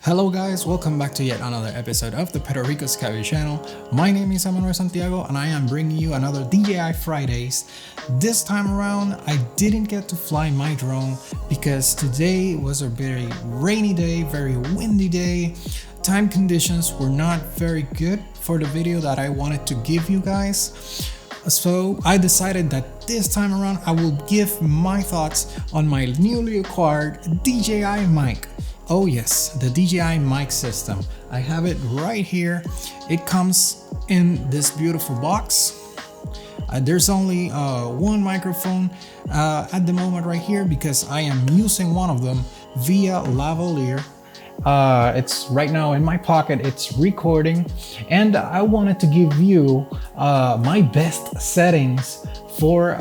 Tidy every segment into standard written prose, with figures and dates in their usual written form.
Hello guys, welcome back to yet another episode of the Puerto Rico Scouting channel. My name is Manuel Santiago and I am bringing you another DJI Fridays. This time around, I didn't get to fly my drone because today was a very rainy day, very windy day. Time conditions were not very good for the video that I wanted to give you guys. So I decided that this time around I will give my thoughts on my newly acquired DJI Mic. Oh yes, the DJI Mic system. I have it right here. It comes in this beautiful box. There's only one microphone at the moment right here because I am using one of them via Lavalier. It's right now in my pocket, it's recording, and I wanted to give you my best settings for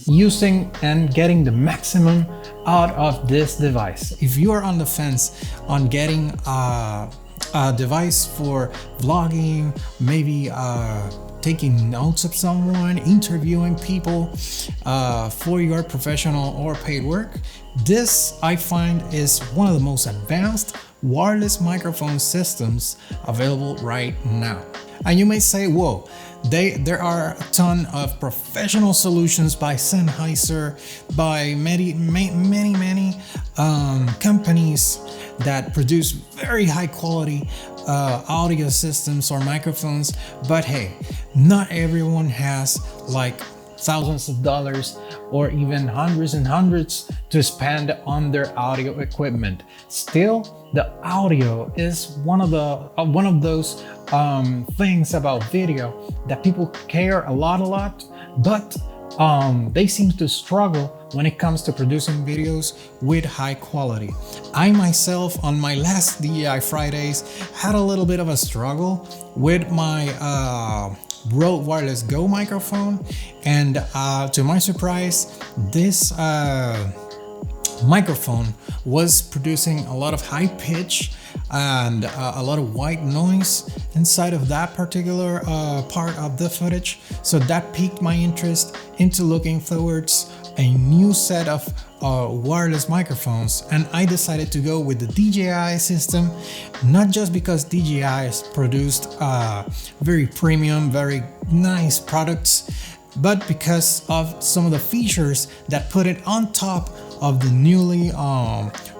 using and getting the maximum out of this device. If you are on the fence on getting a device for vlogging, maybe taking notes of someone, interviewing people for your professional or paid work, this I find is one of the most advanced wireless microphone systems available right now. And you may say, whoa, there are a ton of professional solutions by Sennheiser, by many companies that produce very high quality audio systems or microphones. But hey, not everyone has like thousands of dollars or even hundreds and hundreds to spend on their audio equipment. Still, the audio is one of those things about video that people care a lot, but they seem to struggle when it comes to producing videos with high quality. I myself, on my last DJI Fridays, had a little bit of a struggle with my Rode Wireless Go microphone, and to my surprise, this microphone was producing a lot of high pitch and a lot of white noise inside of that particular part of the footage. So that piqued my interest into looking towards a new set of wireless microphones, and I decided to go with the DJI system, not just because DJI has produced very premium, very nice products, but because of some of the features that put it on top of the newly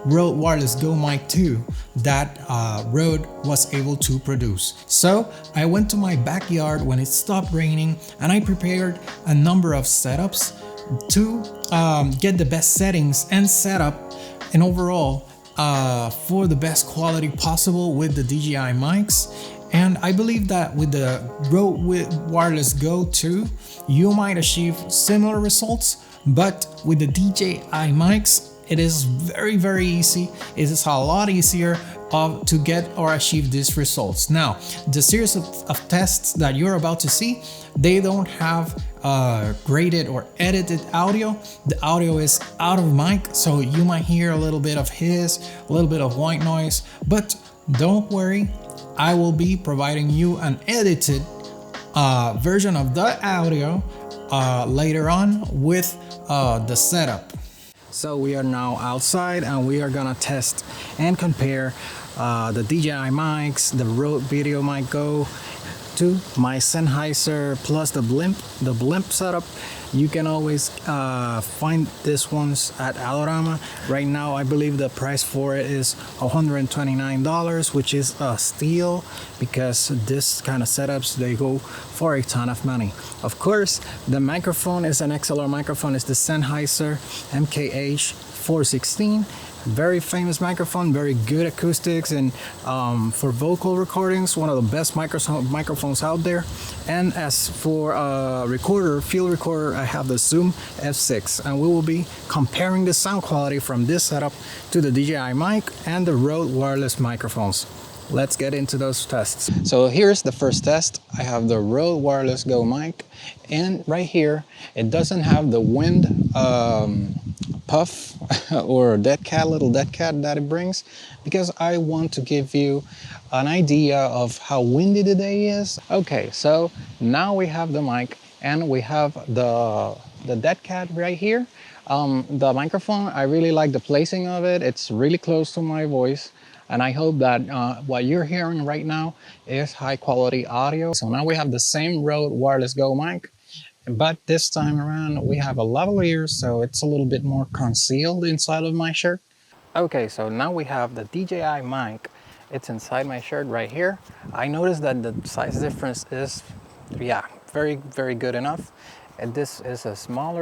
Rode Wireless Go Mic 2 that Rode was able to produce. So I went to my backyard when it stopped raining and I prepared a number of setups to get the best settings and setup and overall for the best quality possible with the DJI mics. And I believe that with the Rode Wireless Go 2, you might achieve similar results, but with the DJI mics, it is very easy. It is a lot easier to get or achieve these results. Now, the series of tests that you're about to see, they don't have graded or edited audio. The audio is out of mic, so you might hear a little bit of hiss, a little bit of white noise, but don't worry, I will be providing you an edited version of the audio later on with the setup. So we are now outside and we are gonna test and compare the DJI mics, the Rode Video Mic Go to my Sennheiser plus the blimp setup. You can always find these ones at Alorama. Right now, I believe the price for it is $129, which is a steal because this kind of setups, they go for a ton of money. Of course, the microphone is an XLR microphone. It's the Sennheiser MKH416. Very famous microphone, very good acoustics, and for vocal recordings, one of the best microphones out there. And as for field recorder, I have the Zoom F6, and we will be comparing the sound quality from this setup to the DJI mic and the Rode wireless microphones. Let's get into those tests. So here's the first test. I have the Rode Wireless Go mic, and right here, it doesn't have the wind puff or little dead cat that it brings, because I want to give you an idea of how windy the day is. Okay, so now we have the mic and we have the dead cat right here. The microphone, I really like the placing of it. It's really close to my voice. and I hope that what you're hearing right now is high quality audio. So now we have the same Rode Wireless Go mic, but this time around we have a lavalier, so it's a little bit more concealed inside of my shirt. Okay, so now we have the DJI mic. It's inside my shirt right here. I noticed that the size difference is, yeah, very good enough. And this is a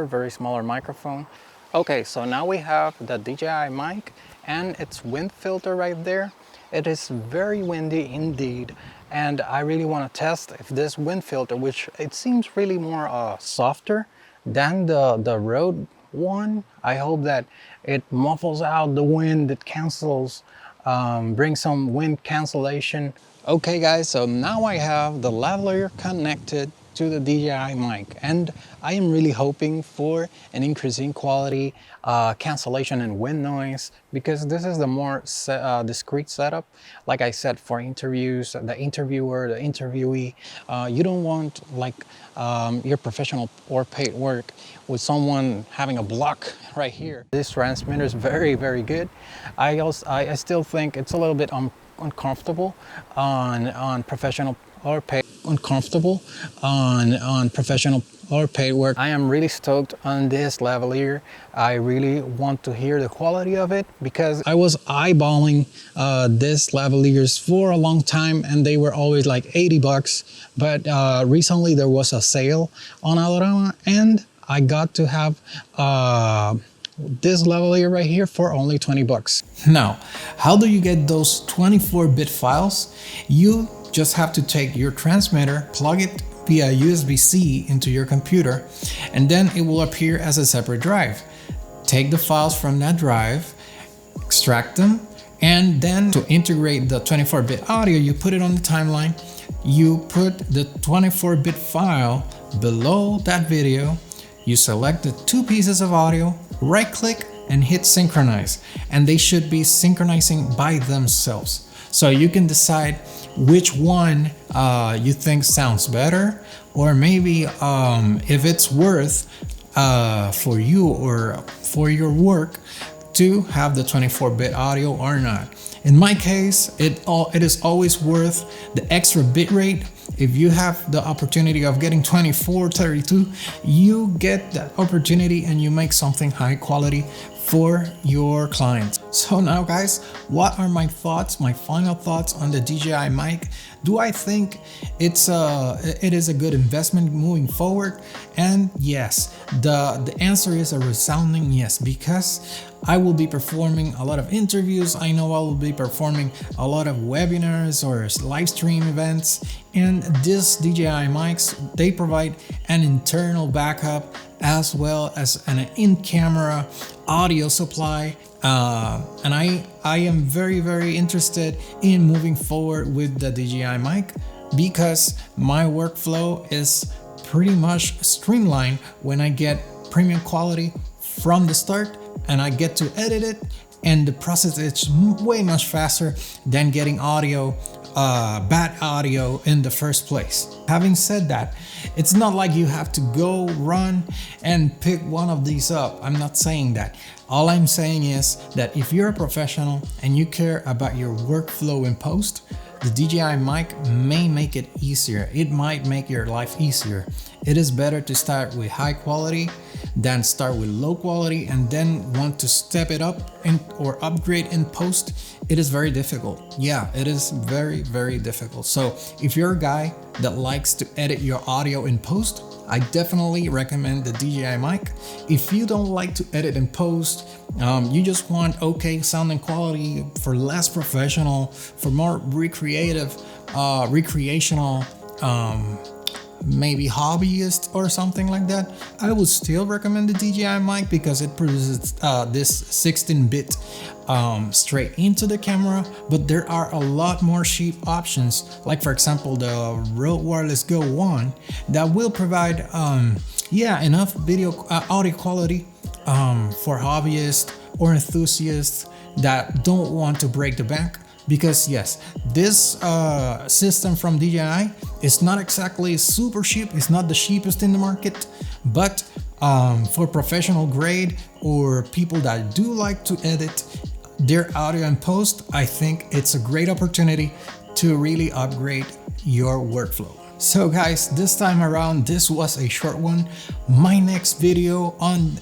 very smaller microphone. Okay, so now we have the DJI mic and its wind filter right there. It is very windy indeed, and I really want to test if this wind filter, which it seems really more softer than the Rode one, I hope that it muffles out the wind, it cancels, brings some wind cancellation. Okay guys, so now I have the lavalier connected to the DJI mic, and I am really hoping for an increase in quality, cancellation and wind noise, because this is the more discreet setup. Like I said, for interviews, the interviewer, the interviewee, you don't want like your professional or paid work with someone having a block right here. This transmitter is very good. I still think it's a little bit uncomfortable on professional or paid professional or paid work. I am really stoked on this lavalier. I really want to hear the quality of it, because I was eyeballing this lavaliers for a long time and they were always like 80 bucks, but recently there was a sale on Alabama and I got to have this lavalier right here for only 20 bucks. Now, how do you get those 24-bit files? You just have to take your transmitter, plug it via USB-C into your computer, and then it will appear as a separate drive. Take the files from that drive, extract them, and then to integrate the 24-bit audio, you put it on the timeline, you put the 24-bit file below that video, you select the two pieces of audio, right click and hit synchronize, and they should be synchronizing by themselves. So you can decide which one you think sounds better, or maybe if it's worth for you or for your work to have the 24-bit audio or not. In my case, it is always worth the extra bit rate. If you have the opportunity of getting 24, 32, you get that opportunity and you make something high quality for your clients. So now guys, what are my final thoughts on the DJI mic? Do I think it is a good investment moving forward? And yes, the answer is a resounding yes, because I will be performing a lot of interviews. I know I will be performing a lot of webinars or live stream events, and these DJI mics, they provide an internal backup as well as an in-camera audio supply, and I am very interested in moving forward with the DJI mic, because my workflow is pretty much streamlined when I get premium quality from the start, and I get to edit it, and the process is way much faster than getting bad audio in the first place. Having said that, it's not like you have to go run and pick one of these up. I'm not saying that. All I'm saying is that if you're a professional and you care about your workflow in post, the DJI mic may make it easier. It might make your life easier. It is better to start with high quality than start with low quality and then want to step it up or upgrade in post. It is very difficult. Yeah, it is very difficult. So if you're a guy that likes to edit your audio in post, I definitely recommend the DJI mic. If you don't like to edit in post, you just want okay sound and quality for less professional, for more recreational, maybe hobbyist or something like that, I would still recommend the DJI mic, because it produces this 16-bit straight into the camera. But there are a lot more cheap options, like for example the Rode Wireless Go 1, that will provide enough video audio quality for hobbyists or enthusiasts that don't want to break the bank. Because yes, this system from DJI is not exactly super cheap. It's not the cheapest in the market, but for professional grade or people that do like to edit, their audio and post, I think it's a great opportunity to really upgrade your workflow. So guys, this time around, this was a short one. My next video on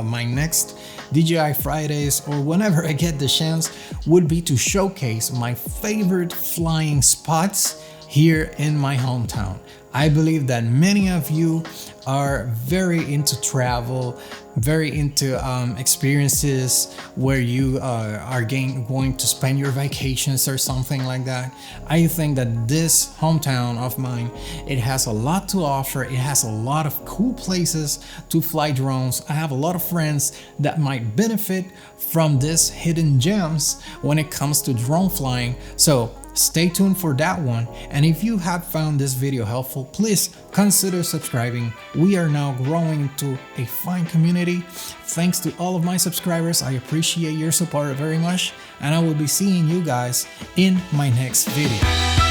my next DJI Fridays, or whenever I get the chance, would be to showcase my favorite flying spots here in my hometown. I believe that many of you are very into travel, very into experiences where you are going to spend your vacations or something like that. I think that this hometown of mine, it has a lot to offer. It has a lot of cool places to fly drones. I have a lot of friends that might benefit from these hidden gems when it comes to drone flying. So stay tuned for that one. And if you have found this video helpful, please consider subscribing. We are now growing into a fine community. Thanks to all of my subscribers. I appreciate your support very much. And I will be seeing you guys in my next video.